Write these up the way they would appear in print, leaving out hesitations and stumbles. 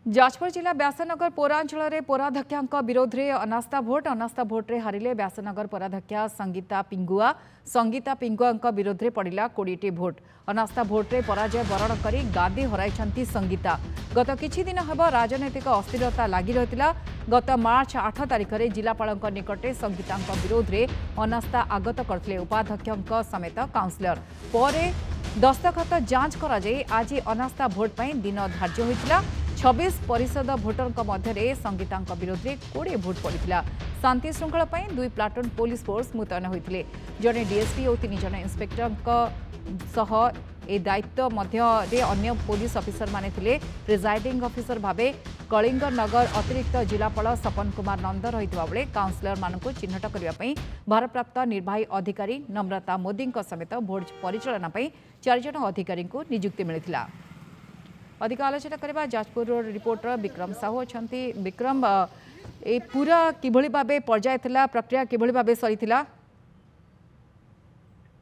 जाजपुर जिला व्यासनगर पौरांचल पौराध्यक्षा विरोध में अनास्था भोट रे हारिले व्यासनगर पौराध्यक्षा संगीता पिंगुआ विरोध में पड़ा 20टी भोट। अनास्था भोट रे पराजय वरण कर गादी हराई संगीता। गत किछि दिन हेब राजनैतिक अस्थिरता लगी रही। गत मार्च 8 तारिख में जिलापाल निकटे संगीता विरोध में अनास्था आगत करते उपाध्यक्ष समेत काउंसिलर पर दस्तखत जांच कर आज अनास्था भोट पर दिन धार्य होता। 26 परिषद भोटर मध्य संगीता विरोध में 20 भोट पड़ा। शांति श्रृंखला दुई प्लाटून पुलिस फोर्स मुतयन होते। जड़े डीएसपी और 3 जन इंस्पेक्टर ए दायित्व मध्य अन्य पुलिस ऑफिसर माने थिले। प्रिजाइडिंग ऑफिसर भावे कलिंग नगर अतिरिक्त जिलापाल सपन कुमार नंद रही बेले काउंसिलर मानक चिन्हट करने भारप्राप्त निर्वाही अधिकारी नम्रता मोदी समेत भोट परिचालना 4 जन अधिकारी को नियुक्ति मिलता। अधिक आलोचना करबा जाजपुर रिपोर्टर विक्रम साहू अच्छा। विक्रम, ए पूरा किभली भाबे पर्याय थिला, प्रक्रिया किभली भाबे सरीथिला?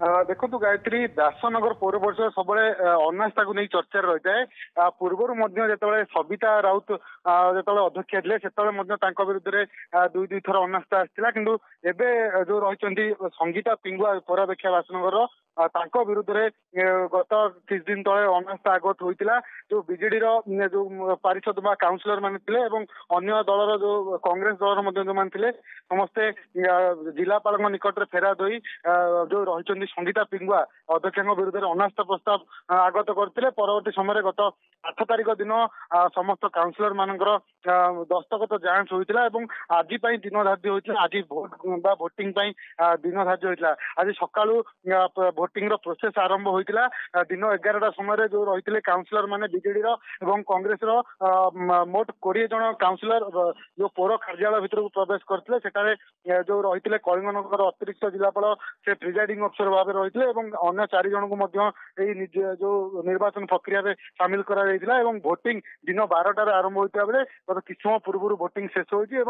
देखो गायत्री, व्यासनगर पौर परिषद सब अनास्था को नहीं चर्चा रही है। पूर्वर जो सबिता राउत जो अध्यक्ष थे से विरुद्ध में दुई थर अनास्था आसाला, किंतु एबे जो रही संगीता पिंगुआ पौराध्यक्षा व्यासनगर विरुद्ध में गत किछ दिन तले अनास्था आगत होता। जो बीजेडी जो पारिषद काउंसिलर माने थिले एवं अन्य दलर जो कांग्रेस दलर जो मान थिले समस्ते जिलापाल निकट में फेराद होई जो रही संगीता पिंगुआ अध्यक्ष विरुद्ध में अनास्था प्रस्ताव आगत करते। परवर्ती समय गत 8 तारिख दिन समस्त काउंसिलर मानकर दस्तखत जांच होता और आज दिन धार्य होता। आज भोट बा भोटिंग दिन धार्य होता। आज सकाळु भोटिंग प्रोसेस आरंभ होता। दिन 11टा समय जो रही काउंसिलर माने बीजेडी एवं कांग्रेस मोट 20 जन काउंसिलर जो पौर कार्यालय भितर प्रवेश करते। जो रही कलिंगनगर अतिरिक्त जिलापाल से प्रिजाइडिंग अफिसर भाव रही अन्य 4 जन को जो निर्वाचन प्रक्रिया में सामिल कर भोटिंग दिन 12टार आरंभ होता बेले गत किछ समय पूर्व भोटिंग शेष होती।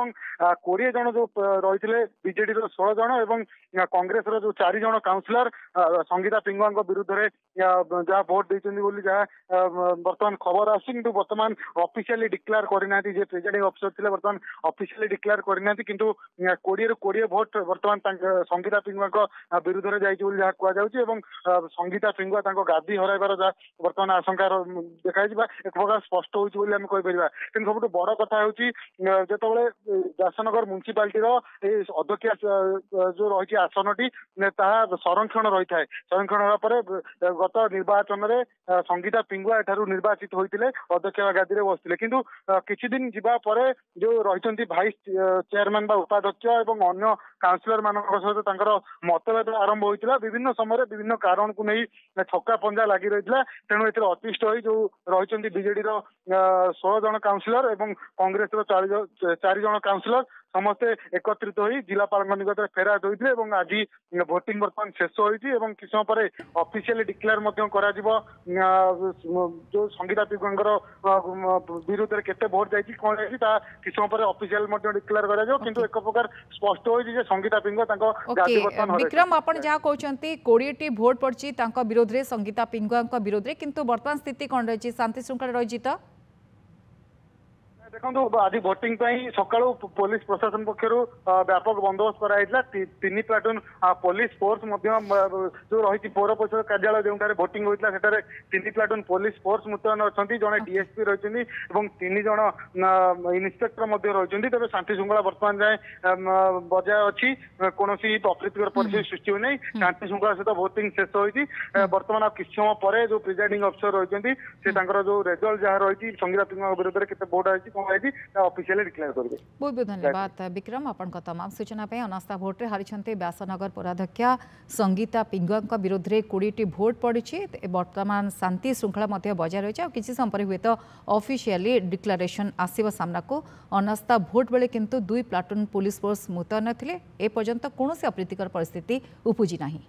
20 जन जो रही बीजेडी 16 जन और कांग्रेस जो 4 जन काउंसिलर संगीता पिंगुआ विरुद्ध में जहाँ भोट देते बर्तमान खबर आसी कि बर्तमान ऑफिशियली डिक्लेयर करना प्रेसिडेंट अफिसर थे बर्तमान ऑफिशियली डिक्लेयर करना कि 20 भोट बर्तमान संगीता पिंगुआ विरुद्ध में जहाँ कहुँ संगीता पिंगुआ गादी हराइबार बर्तमान आशंका देखा एक प्रकार स्पष्ट होपर। कि सब बड़ कथा हूँ जो व्यासनगर म्युनिसिपालिटी अध्यक्ष जो रही आसनटी संरक्षण रही है। संरक्षण होगापर गत निर्वाचन में संगीता पिंगुआ एठारू निर्वाचित होते अध्यक्ष गादी में बसते किंतु किछि दिन जावापर जो रही भाइस चेयरमैन उपाध्यक्ष और अन्य काउंसिलर मान सहित मतभेद आरंभ होता। विभिन्न समय विभिन्न कारण को नहीं छक्का पंजा लगी रही। तेणु ए अतिष्ट हो जो रही बीजेडी 16 जन काउंसिलर और कांग्रेस 4 जन काउंसिलर समस्ते एकत्रित हो जिलापाल निकट में फेराद होते। आज भोटिंग बर्तमान शेष होती किस समय पर ऑफिशियली डिक्लेयर जो संगीता पिंगुआ विरुद्ध में केते भोट जाइए कौन जाए किस समय पर ऑफिशियल डिक्लेयर कर एक प्रकार स्पष्ट हो संगीता पिंगुआ विक्रम आप जहाँ कहते 20टी भोट पड़ी विरोध में संगीता पिंगुआ विरोध में, किंतु वर्तमान स्थिति कौन रही? शांति श्रृंखला रही तो देखो आज भोटिंग सका पुलिस प्रशासन पक्षर व्यापक बंदोबस्त कराइला। 3 प्लाटून पुलिस फोर्स जो रही पौर परिषद कार्यालय जो भोटिंग होता 3 प्लाटून पुलिस फोर्स मुतयन अच्छा। जड़े डीएसपी रही 3 जन इन्स्पेक्टर रही। तेज शांति श्रृंखला बर्तमान जाए बजाय अच्छी कौन अप्रीतिकर परिस्थिति सृष्टि होना। शांति श्रृंखला सहित भोटिंग शेष होती। बर्तमान किस समय पर जो प्रिजाइडिंग अफिसर रही जो रेजल्ट जहाँ रही संगीता पिंगुआ विरुद्ध में केते भोट आई ऑफिशियली डिक्लेयर करेंगे। बहुत बहुत धन्यवाद विक्रम आपण तमाम सूचना पे। अनास्था भोट रे हारिछन्ते व्यासनगर पौराध्यक्षा संगीता पिंगुआ विरोध में 20टी भोट पड़ी। वर्तमान शांति श्रृंखला बजाय रही है। किसी समय हुए तो ऑफिशियली डिक्लेरेशन आसीबो सामना को। अनास्था भोट बेले किंतु 2 प्लाटून पुलिस फोर्स मुतयन थिले। ए पर्यंत कौन अप्रीतिकर परिस्थिति उपजी नहीं।